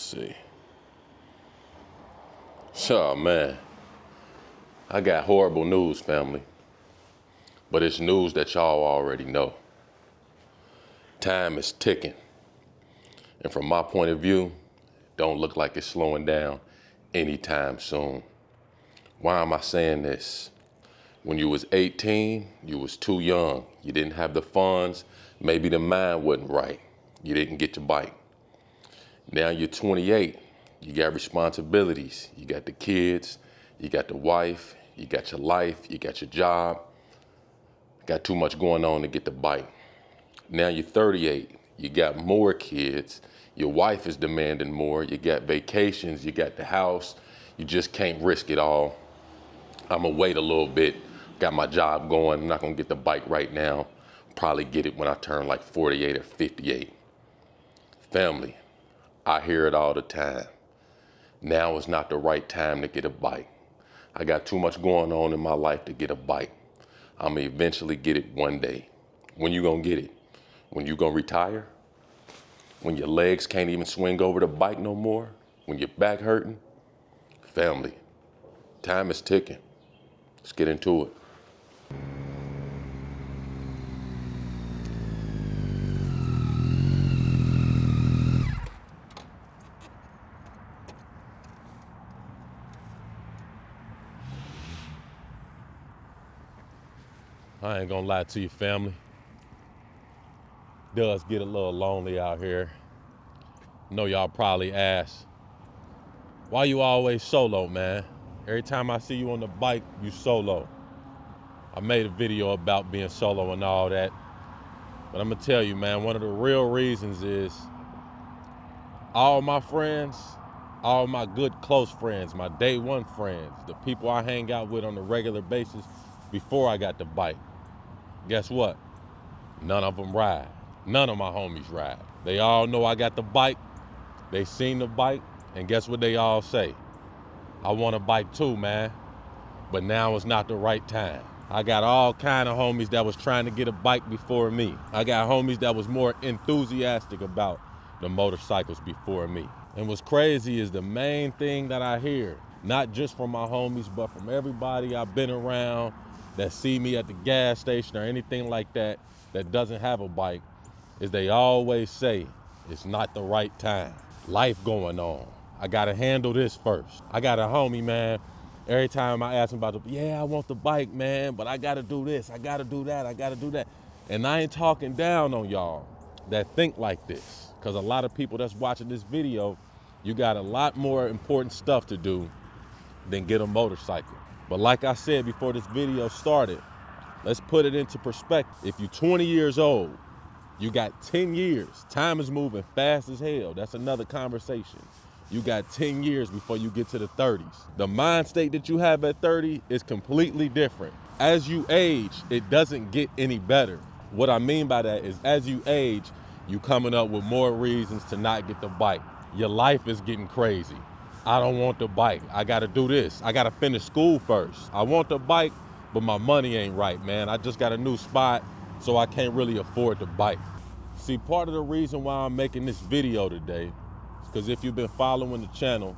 see. So, man, I got horrible news, family. But it's news that y'all already know. Time is ticking. And from my point of view, don't look like it's slowing down anytime soon. Why am I saying this? When you was 18, you was too young. You didn't have the funds. Maybe the mind wasn't right. You didn't get your bike. Now you're 28. You got responsibilities. You got the kids. You got the wife. You got your life. You got your job. Got too much going on to get the bike. Now you're 38. You got more kids. Your wife is demanding more. You got vacations. You got the house. You just can't risk it all. I'm gonna wait a little bit. Got my job going. I'm not gonna get the bike right now. Probably get it when I turn like 48 or 58. Family, I hear it all the time. Now is not the right time to get a bike. I got too much going on in my life to get a bike. I'm gonna eventually get it one day. When you gonna get it? When you gonna retire? When your legs can't even swing over the bike no more? When your back hurting? Family, time is ticking. Let's get into it. I ain't gonna lie to you, family. Does get a little lonely out here. Know y'all probably ask, why you always solo, man? Every time I see you on the bike, you solo. I made a video about being solo and all that. But I'm gonna tell you, man, one of the real reasons is all my friends, all my good close friends, my day one friends, the people I hang out with on a regular basis before I got the bike. Guess what? None of them ride. None of my homies ride. They all know I got the bike. They seen the bike, and guess what they all say? I want a bike too, man, but now is not the right time. I got all kind of homies that was trying to get a bike before me. I got homies that was more enthusiastic about the motorcycles before me. And what's crazy is the main thing that I hear, not just from my homies, but from everybody I've been around that see me at the gas station or anything like that that doesn't have a bike, is they always say it's not the right time. Life going on. I gotta handle this first. I got a homie, man. Every time I ask him about I want the bike, man, but I gotta do this, I gotta do that, I gotta do that. And I ain't talking down on y'all that think like this, because a lot of people that's watching this video, you got a lot more important stuff to do than get a motorcycle. But like I said before this video started, let's put it into perspective. If you're 20 years old, you got 10 years. Time is moving fast as hell. That's another conversation. You got 10 years before you get to the 30s. The mind state that you have at 30 is completely different. As you age, it doesn't get any better. What I mean by that is as you age, you coming up with more reasons to not get the bike. Your life is getting crazy. I don't want the bike. I gotta do this. I gotta finish school first. I want the bike, but my money ain't right, man. I just got a new spot, so I can't really afford the bike. See, part of the reason why I'm making this video today is because if you've been following the channel,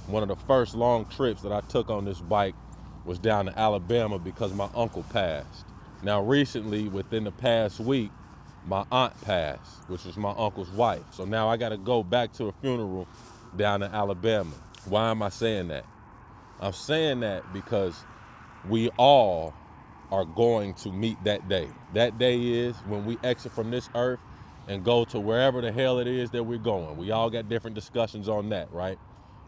one of the first long trips that I took on this bike was down to Alabama because my uncle passed. Now recently, within the past week, my aunt passed, which was my uncle's wife. So now I gotta go back to a funeral down in Alabama. Why am I saying that? I'm saying that because we all are going to meet that day. That day is when we exit from this earth and go to wherever the hell it is that we're going. We all got different discussions on that, right?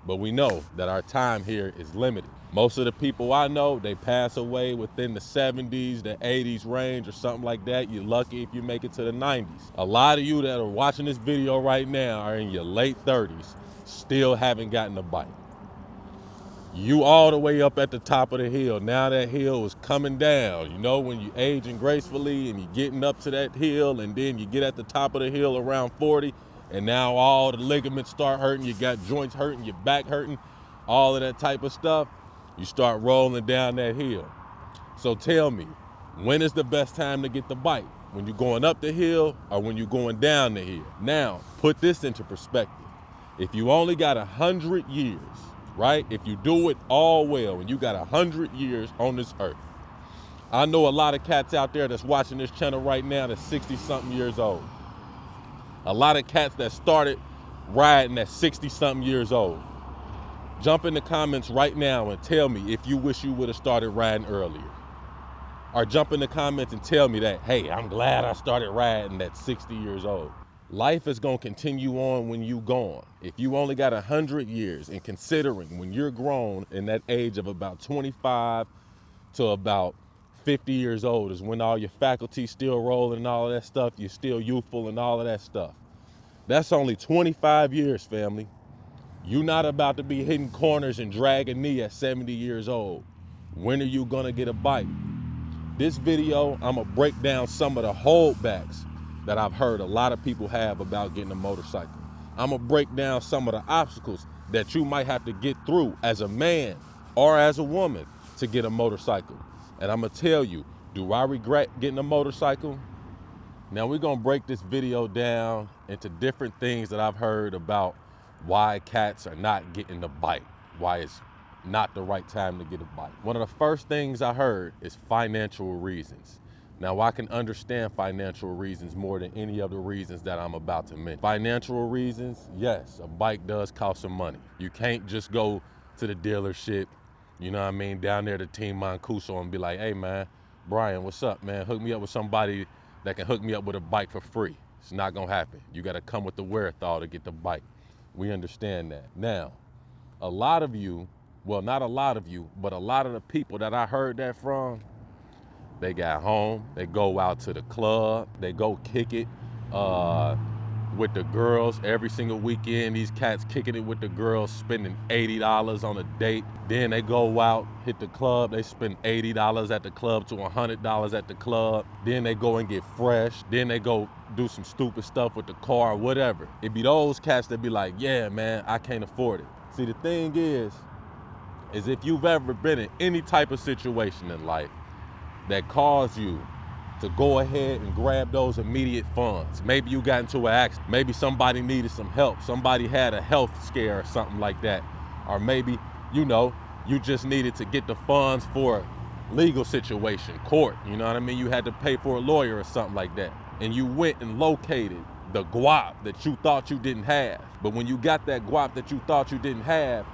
But we know that our time here is limited. Most of the people I know, they pass away within the 70s, the 80s range or something like that. You're lucky if you make it to the 90s. A lot of you that are watching this video right now are in your late 30s, still haven't gotten a bike. You all the way up at the top of the hill. Now that hill is coming down. You know, when you aging gracefully and you're getting up to that hill, and then you get at the top of the hill around 40, and now all the ligaments start hurting, you got joints hurting, your back hurting, all of that type of stuff, you start rolling down that hill. So tell me, when is the best time to get the bike? When you're going up the hill or when you're going down the hill? Now, put this into perspective. If you only got 100 years, right? If you do it all well and you got 100 years on this earth. I know a lot of cats out there that's watching this channel right now that's 60-something years old. A lot of cats that started riding at 60-something years old. Jump in the comments right now and tell me if you wish you would have started riding earlier. Or jump in the comments and tell me that, hey, I'm glad I started riding at 60 years old. Life is gonna continue on when you gone. If you only got 100 years, and considering when you're grown in that age of about 25 to about 50 years old is when all your faculties still rolling and all of that stuff, you're still youthful and all of that stuff. That's only 25 years, family. You're not about to be hitting corners and dragging knee at 70 years old. When are you gonna get a bike? This video, I'm gonna break down some of the holdbacks that I've heard a lot of people have about getting a motorcycle. I'm gonna break down some of the obstacles that you might have to get through as a man or as a woman to get a motorcycle. And I'm gonna tell you, do I regret getting a motorcycle? Now we're gonna break this video down into different things that I've heard about why cats are not getting the bike, why it's not the right time to get a bike. One of the first things I heard is financial reasons. Now I can understand financial reasons more than any of the reasons that I'm about to mention. Financial reasons, yes, a bike does cost some money. You can't just go to the dealership, you know what I mean, down there to Team Mancuso and be like, hey man, Brian, what's up, man? Hook me up with somebody that can hook me up with a bike for free. It's not gonna happen. You gotta come with the wherewithal to get the bike. We understand that. Now, a lot of you, well, not a lot of you, but a lot of the people that I heard that from, they got home, they go out to the club, they go kick it with the girls every single weekend. These cats kicking it with the girls, spending $80 on a date. Then they go out, hit the club, they spend $80 at the club to $100 at the club. Then they go and get fresh. Then they go do some stupid stuff with the car or whatever. It be those cats that be like, yeah, man, I can't afford it. See, the thing is if you've ever been in any type of situation in life that caused you to go ahead and grab those immediate funds. Maybe you got into an accident. Maybe somebody needed some help. Somebody had a health scare or something like that. Or maybe, you know, you just needed to get the funds for a legal situation, court. You know what I mean? You had to pay for a lawyer or something like that. And you went and located the guap that you thought you didn't have. But when you got that guap that you thought you didn't have,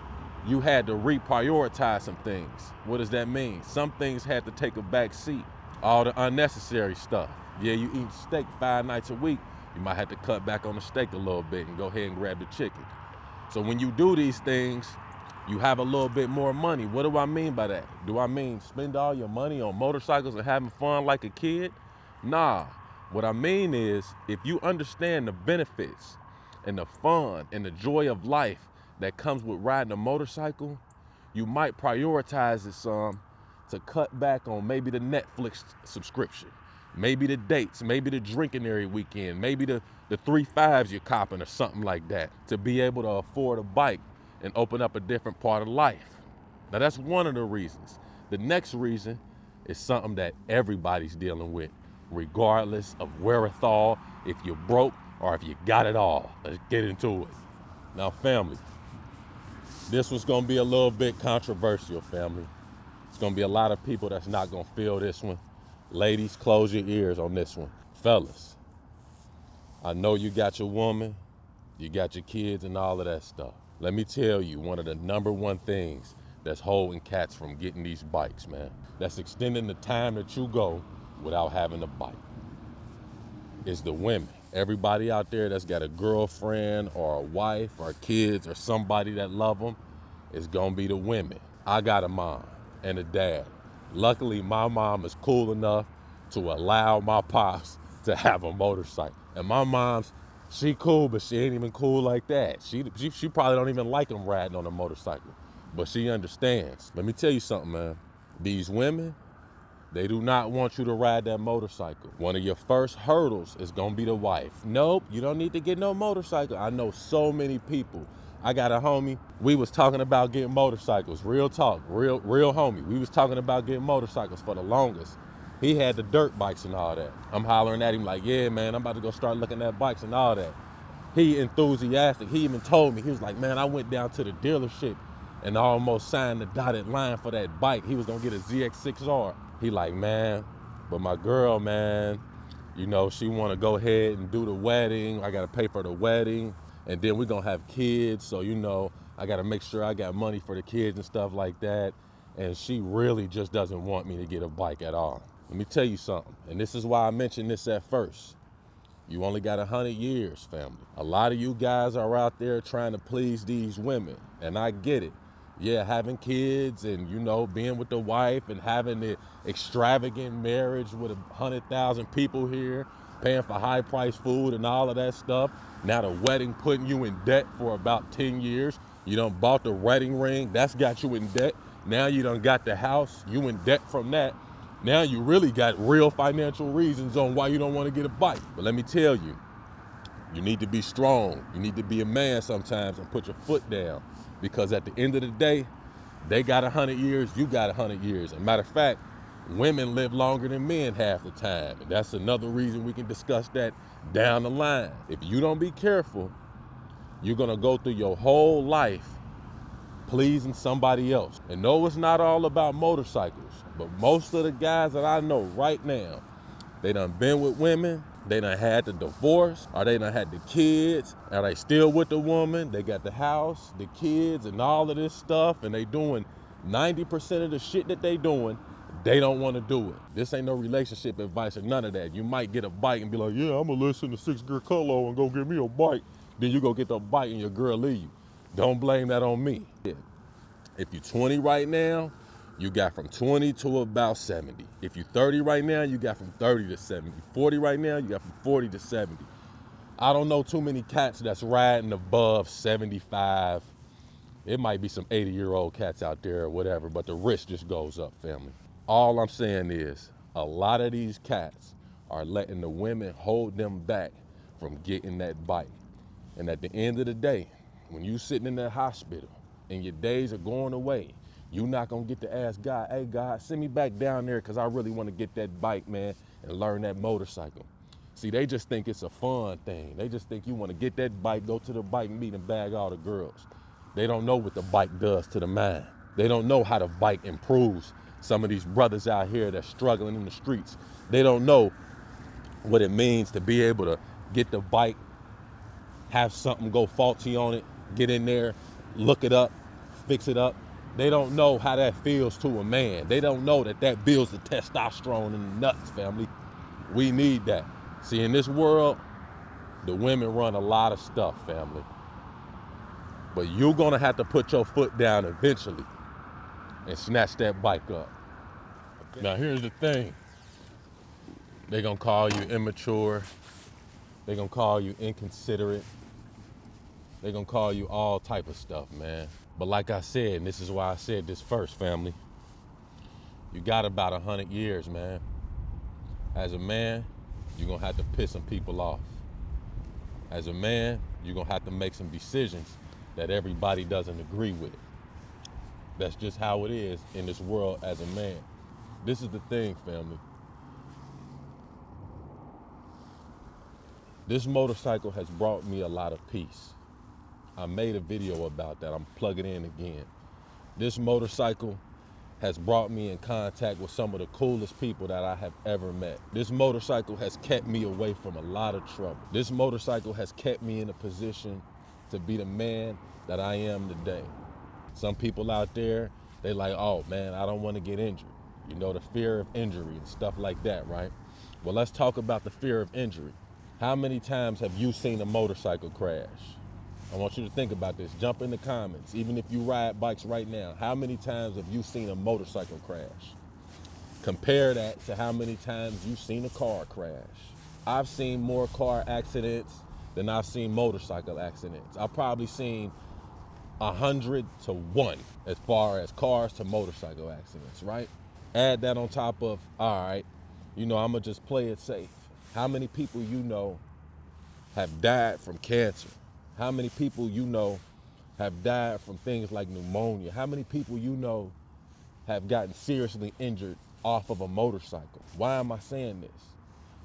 you had to reprioritize some things. What does that mean? Some things had to take a back seat. All the unnecessary stuff. Yeah, you eat steak 5 nights a week, you might have to cut back on the steak a little bit and go ahead and grab the chicken. So when you do these things, you have a little bit more money. What do I mean by that? Do I mean spend all your money on motorcycles and having fun like a kid? Nah, what I mean is if you understand the benefits and the fun and the joy of life that comes with riding a motorcycle, you might prioritize it some to cut back on maybe the Netflix subscription, maybe the dates, maybe the drinking every weekend, maybe the 3.5s you're copping or something like that, to be able to afford a bike and open up a different part of life. Now that's one of the reasons. The next reason is something that everybody's dealing with, regardless of wherewithal, if you're broke or if you got it all. Let's get into it. Now family, this was gonna be a little bit controversial, family. It's gonna be a lot of people that's not gonna feel this one. Ladies, close your ears on this one. Fellas, I know you got your woman, you got your kids and all of that stuff. Let me tell you, one of the #1 things that's holding cats from getting these bikes, man, that's extending the time that you go without having a bike, is the women. Everybody out there that's got a girlfriend or a wife or kids or somebody that love them, it's gonna be the women. I got a mom and a dad. Luckily, my mom is cool enough to allow my pops to have a motorcycle. And my mom's, she cool, but she ain't even cool like that. She probably don't even like them riding on a motorcycle, but she understands. Let me tell you something, man. These women, they do not want you to ride that motorcycle. One of your first hurdles is gonna be the wife. Nope, you don't need to get no motorcycle. I know so many people. I got a homie, we was talking about getting motorcycles. Real talk, real homie. We was talking about getting motorcycles for the longest. He had the dirt bikes and all that. I'm hollering at him like, yeah, man, I'm about to go start looking at bikes and all that. He enthusiastic. He even told me, he was like, man, I went down to the dealership and I almost signed the dotted line for that bike. He was gonna get a ZX6R. He like, man, but my girl, man, you know, she wanna go ahead and do the wedding. I gotta pay for the wedding. And then we're gonna have kids. So, you know, I gotta make sure I got money for the kids and stuff like that. And she really just doesn't want me to get a bike at all. Let me tell you something. And this is why I mentioned this at first. You only got 100 years, family. A lot of you guys are out there trying to please these women, and I get it. Yeah, having kids and, you know, being with the wife and having the extravagant marriage with 100,000 people here, paying for high-priced food and all of that stuff. Now the wedding putting you in debt for about 10 years. You done bought the wedding ring, that's got you in debt. Now you done got the house, you in debt from that. Now you really got real financial reasons on why you don't want to get a bike. But let me tell you, you need to be strong. You need to be a man sometimes and put your foot down. Because at the end of the day, they got 100 years, you got 100 years. As a matter of fact, women live longer than men half the time. And that's another reason we can discuss that down the line. If you don't be careful, you're gonna go through your whole life pleasing somebody else. And no, it's not all about motorcycles, but most of the guys that I know right now, they done been with women, they done had the divorce, or they done had the kids, are they still with the woman, they got the house, the kids, and all of this stuff, and they doing 90% of the shit that they doing, they don't want to do it. This ain't no relationship advice or none of that. You might get a bike and be like, yeah, I'm gonna listen to 6 Gear Colo and go get me a bike. Then you go get the bike and your girl leave you. Don't blame that on me. If you're 20 right now, you got from 20 to about 70. If you're 30 right now, you got from 30 to 70. 40 right now, you got from 40 to 70. I don't know too many cats that's riding above 75. It might be some 80-year-old cats out there or whatever, but the risk just goes up, family. All I'm saying is a lot of these cats are letting the women hold them back from getting that bike. And at the end of the day, when you sitting in that hospital and your days are going away, you not gonna get to ask God, hey God, send me back down there because I really want to get that bike, man, and learn that motorcycle. See, they just think it's a fun thing. They just think you want to get that bike, go to the bike meet and bag all the girls. They don't know what the bike does to the mind. They don't know how the bike improves some of these brothers out here that's struggling in the streets. They don't know what it means to be able to get the bike, have something go faulty on it, get in there, look it up, fix it up. They don't know how that feels to a man. They don't know that that builds the testosterone in the nuts, family. We need that. See, in this world, the women run a lot of stuff, family. But you're gonna have to put your foot down eventually and snatch that bike up. Now here's the thing. They're gonna call you immature. They're gonna call you inconsiderate. They're gonna call you all type of stuff, man. But like I said, and this is why I said this first, family, you got about 100 years, man. As a man, you're gonna have to piss some people off. As a man, you're gonna have to make some decisions that everybody doesn't agree with. That's just how it is in this world as a man. This is the thing, family. This motorcycle has brought me a lot of peace. I made a video about that. I'm plugging in again. This motorcycle has brought me in contact with some of the coolest people that I have ever met. This motorcycle has kept me away from a lot of trouble. This motorcycle has kept me in a position to be the man that I am today. Some people out there, they like, oh man, I don't want to get injured. You know, the fear of injury and stuff like that, right? Well, let's talk about the fear of injury. How many times have you seen a motorcycle crash? I want you to think about this. Jump in the comments. Even if you ride bikes right now, how many times have you seen a motorcycle crash? Compare that to how many times you've seen a car crash. I've seen more car accidents than I've seen motorcycle accidents. I've probably seen 100 to 1 as far as cars to motorcycle accidents, right? Add that on top of, all right, you know, I'm gonna just play it safe. How many people you know have died from cancer? How many people you know have died from things like pneumonia? How many people you know have gotten seriously injured off of a motorcycle? Why am I saying this?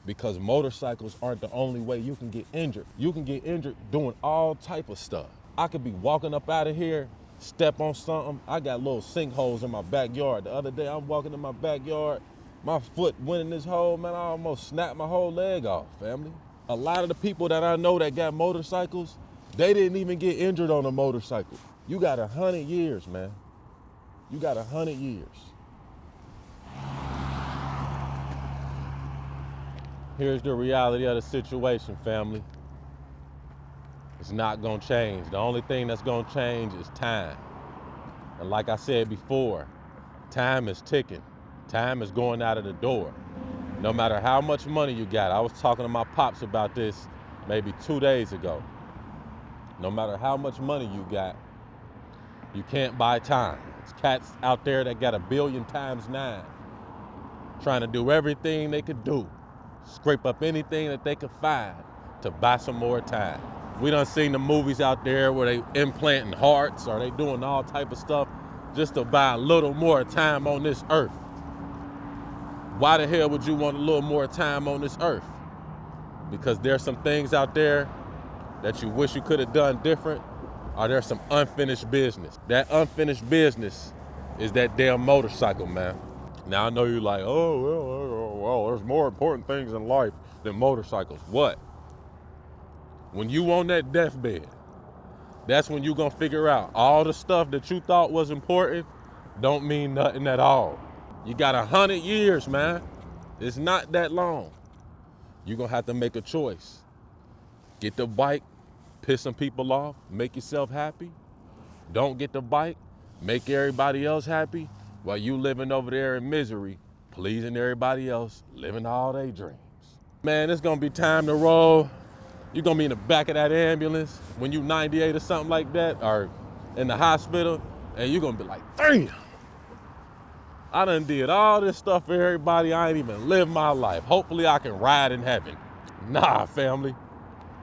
because motorcycles aren't the only way you can get injured. You can get injured doing all type of stuff. I could be walking up out of here, step on something. I got little sinkholes in my backyard. The other day I'm walking in my backyard, my foot went in this hole, man, I almost snapped my whole leg off, family. A lot of the people that I know that got motorcycles, they didn't even get injured on a motorcycle. You got 100 years, man. You got 100 years. Here's the reality of the situation, family. It's not gonna change. The only thing that's gonna change is time. And like I said before, time is ticking. Time is going out of the door. No matter how much money you got, I was talking to my pops about this maybe 2 days ago. No matter how much money you got, you can't buy time. There's cats out there that got 1,000,000,000 times 9, trying to do everything they could do, scrape up anything that they could find to buy some more time. We done seen the movies out there where they implanting hearts or they doing all type of stuff just to buy a little more time on this earth. Why the hell would you want a little more time on this earth? Because there's some things out there that you wish you could have done different, or there's some unfinished business. That unfinished business is that damn motorcycle, man. Now I know you're like, oh, well, there's more important things in life than motorcycles. What? When you on that deathbed, that's when you gonna figure out all the stuff that you thought was important don't mean nothing at all. You got 100 years, man. It's not that long. You're gonna have to make a choice. Get the bike, piss some people off, make yourself happy. Don't get the bike, make everybody else happy while you living over there in misery, pleasing everybody else, living all their dreams. Man, it's gonna be time to roll. You're gonna be in the back of that ambulance when you 98 or something like that, or in the hospital, and you're gonna be like, damn, I done did all this stuff for everybody. I ain't even lived my life. Hopefully I can ride in heaven. Nah, family.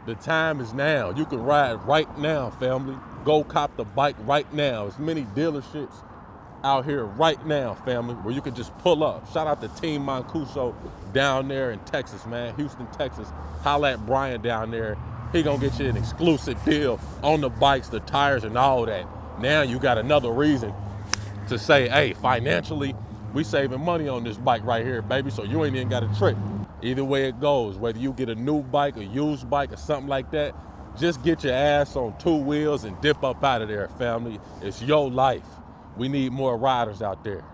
The time is now. You can ride right now, family. Go cop the bike right now. There's many dealerships out here right now, family, where you can just pull up. Shout out to Team Mancuso down there in Texas, man. Houston, Texas. Holla at Brian down there. He gonna get you an exclusive deal on the bikes, the tires, and all that. Now you got another reason to say, hey, financially, we saving money on this bike right here, baby, so you ain't even got a trick. Either way it goes, whether you get a new bike, a used bike, or something like that, just get your ass on 2 wheels and dip up out of there, family. It's your life. We need more riders out there.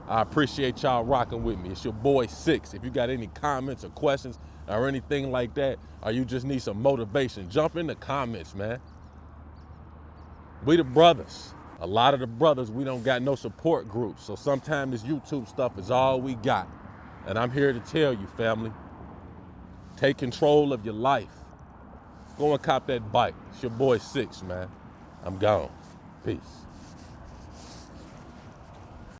I appreciate y'all rocking with me. It's your boy Six. If you got any comments or questions or anything like that, or you just need some motivation, jump in the comments, man. We the brothers. A lot of the brothers, we don't got no support groups. So sometimes this YouTube stuff is all we got. And I'm here to tell you, family, take control of your life. Go and cop that bike. It's your boy Six, man. I'm gone. Peace.